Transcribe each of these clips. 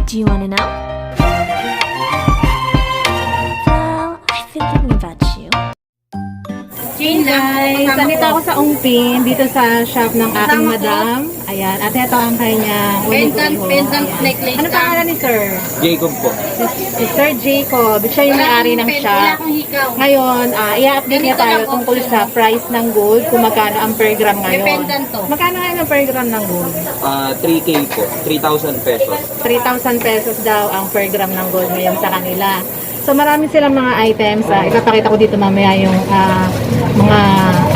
Do you want to know? Well, I've been thinking about you. Hey guys! Nandito ako sa Ungpin, dito sa shop ng aking madam. Ayan, at ito ang kanyang Pendant necklace. Ano pangalan ni Sir? Jacob po. Si Sir Jacob. Siya yung may-ari ng Wala shop. akong hikaw. Ngayon, i-update niya tayo tungkol sa price ng gold, kung magkano ang per gram May ngayon. pendant to. Magkano ngayon ang per gram ng gold? 3K po. 3,000 pesos. 3,000 pesos daw ang per gram ng gold ngayon sa kanila. So marami silang mga items. Ipapakita ko dito mamaya yung mga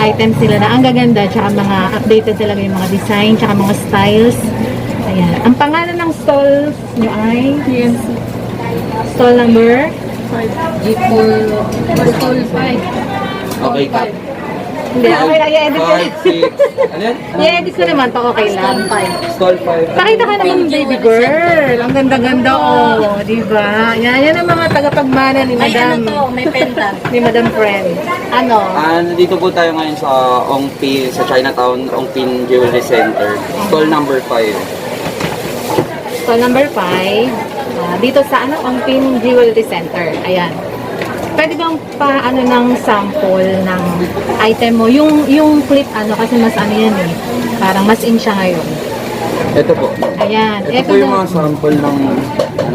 items nila na ang gaganda, tsaka mga updated talaga yung mga design, tsaka mga styles. Ayan. Ang pangalan ng stall nyo ay PNC. stall number G4. Stall 5. Okay ka. hindi, okay lang, i-edit ko 5, 6. Ano yan? i-edit ko naman to, okay lang. Stall 5. Pakita ka naman, baby girl. Ang ganda-ganda, oh. Diba? Yan ang mga tagapagmana ni May ano Madam. to, may pendant. Ni Madam Friend. Ano? Nandito po tayo ngayon sa Ongpin, sa Chinatown, Ongpin Jewelry Center. Stall number 5. Stall number 5. Dito sa Ongpin Jewelry Center. Ayan. Pwede bang paano ng sample ng item mo? Yung clip kasi mas yan eh. Parang mas in siya ngayon. Ito po. Ayan. Ito po yung mga sample ng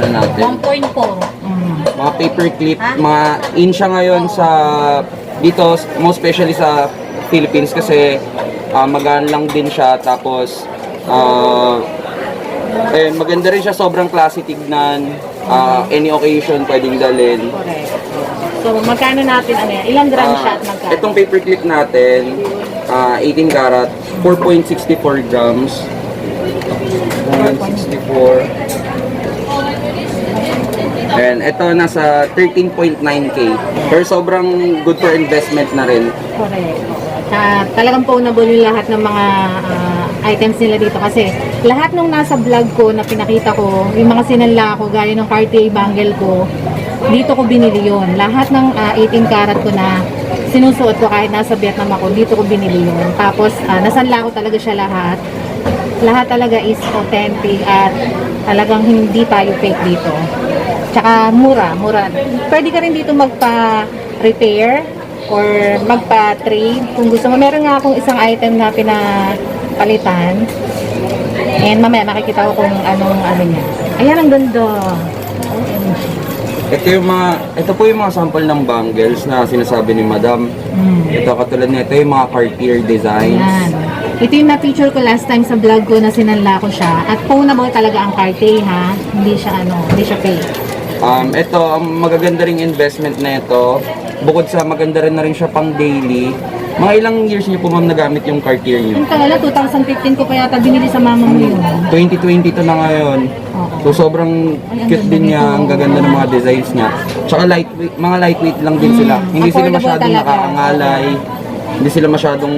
natin. 1.4. Mga paper clip, mga in siya ngayon sa dito, most especially sa Philippines kasi magaan lang din siya, tapos maganda rin siya, sobrang classy tignan, any occasion pwedeng dalhin. Correct. So, magkano natin, ilang gram siya at magkano? Itong paper clip natin, 18 karat, 4.64 grams. 4.64. And ito nasa 13.9K. Pero sobrang good for investment na rin. Correct. Talagang pawnable yung lahat ng mga items nila dito kasi lahat nung nasa vlog ko na pinakita ko, yung mga sinanla ko gaya ng Cartier bangle ko, dito ko binili yun. Lahat ng 18 karat ko na sinusuot ko kahit nasa Vietnam ako, dito ko binili yun. Tapos nasanla ko talaga siya lahat. Lahat talaga is authentic at talagang hindi tayo fake dito. Tsaka mura. Pwede ka rin dito magpa-repair or magpa-trade. Kung gusto mo, meron nga akong isang item na pinapalitan. And mamaya makikita ko kung anong niya. Ayan, ang ganda. Ito po yung mga sample ng bangles na sinasabi ni Madam. Ito katulad nito yung mga Cartier designs. Ayan. Ito yung na-feature ko last time sa vlog ko na sinanla ko siya. At pawnable talaga ang Cartier ha. Hindi siya fake. Ito, ang magaganda ring investment na ito. Bukod sa maganda rin na rin siya pang daily. Mga ilang years niyo po ma'am nagamit yung Cartier niyo? Yung tagal 2015 ko pa yata binili sa mama mo yun. 2022 na ngayon. So sobrang cute din niya, ang gaganda ng mga designs niya. Tsaka lightweight, mga lightweight lang din sila. Hindi sila Affordable masyadong talaga. nakakangalay. Hindi sila masyadong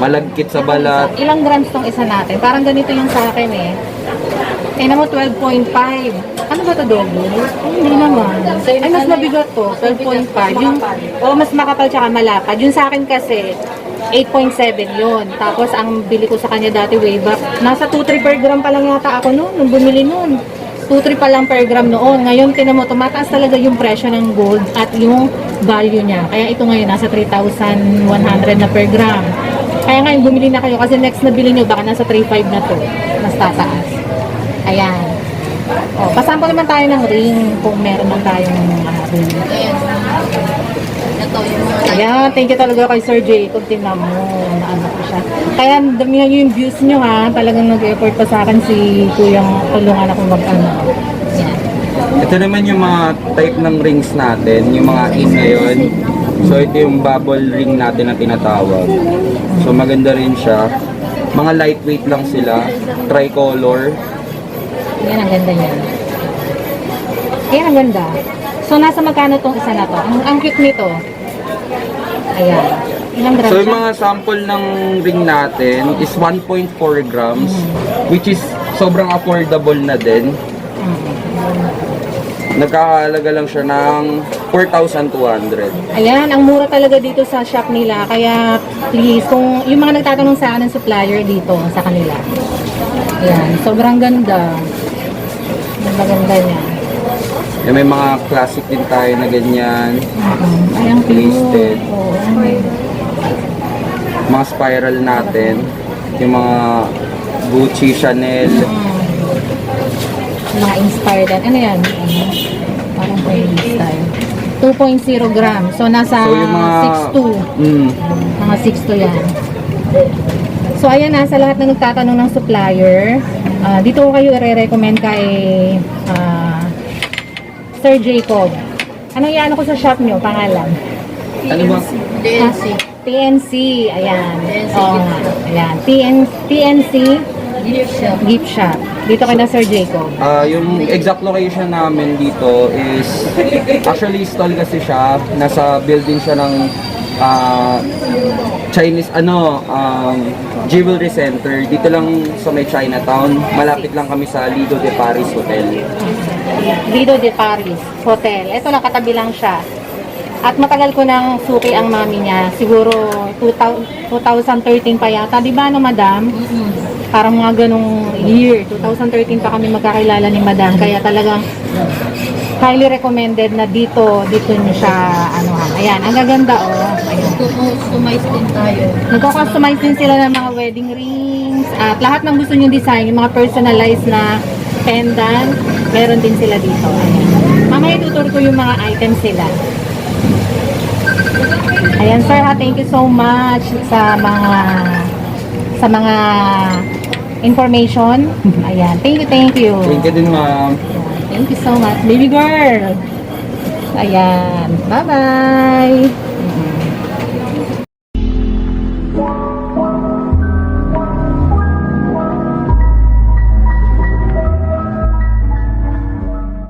malagkit sa balat. Ilang grams tong isa natin? Parang ganito yung sa akin eh. Tingnan mo, 12.5. Ano ba to, double? Hindi naman. Ay, mas mabigat to. 12.5. Yung, mas makapal tsaka malapad. Yung sa akin kasi, 8.7 yun. Tapos, ang bili ko sa kanya dati way back, nasa 2-3 per gram pa lang yata ako noon, nung bumili noon. 2-3 pa lang per gram noon. Ngayon, tinan mo, tumataas talaga yung presyo ng gold at yung value niya. Kaya ito ngayon, nasa 3,100 na per gram. Kaya ngayon, bumili na kayo kasi next na bili nyo, baka nasa 3,500 na to. Mas tataas. Ayan. Pasample naman tayo ng ring kung meron man tayong ring. Ito yung mga Ayan, thank you talaga kay Sir Jacob. Tingnan mo, naano ko siya. Kaya damihan nyo yung views nyo ha. Talagang nag-effort pa sa akin si Kuyang tulungan ako mag-ano. Ito naman yung mga type ng rings natin, yung mga in ngayon. So ito yung bubble ring natin na tinatawag. So maganda rin siya. Mga lightweight lang sila, tricolor. Ayan, ang ganda niya. Ayan, ang ganda. So, nasa magkano tong isa na to? Ang cute nito. Ayan. Ilang grams So yung siya? mga sample ng ring natin is 1.4 grams, which is sobrang affordable na din. Nagkakahalaga lang siya ng 4,200. Ayan, ang mura talaga dito sa shop nila. Kaya please, kung yung mga nagtatanong sa akin ng supplier dito sa kanila. Ayan, sobrang ganda. Ang maganda niya. May mga classic din tayo na ganyan. Ay, ang Twisted. cute. Oo. Mga spiral natin. Yung mga Gucci, Chanel. Mga inspired. Ano yan? Parang Chinese style. 2.0 gram. So, nasa So, yung mga... 6'2". Mga 6'2 yan. So, ayan na, sa lahat na nagtatanong ng supplier, dito ko kayo i-recommend kay Sir Jacob. Anong yan ko sa shop nyo? Pangalan? Ano ba? DNC. TNC. Ayan. TNC Oo gift nga. Ayan. TNC Gift shop. Gift Shop. Dito kay na Sir Jacob. Yung exact location namin dito is actually stall kasi siya. Nasa building siya ng Chinese jewelry center. Dito lang sa may Chinatown. Malapit lang kami sa Lido de Paris Hotel. Lido de Paris Hotel. Ito lang, katabi lang siya. At matagal ko nang suki ang mami niya. Siguro 2013 pa yata. Di ba no, madam? Parang mga ganong year. 2013 pa kami magkakilala ni madam. Kaya talagang highly recommended na dito niyo siya ayan, ang gaganda ayan. Customize din tayo. Nagko-customize din sila ng mga wedding rings at lahat ng gusto niyong design, yung mga personalized na pendant, meron din sila dito. Ayan. Mamaya tuturo ko yung mga items sila. Ayan sir ha, thank you so much sa mga information. Ayan, thank you. Thank you din, ma'am. Thank you so much, baby girl. Ayan, bye-bye.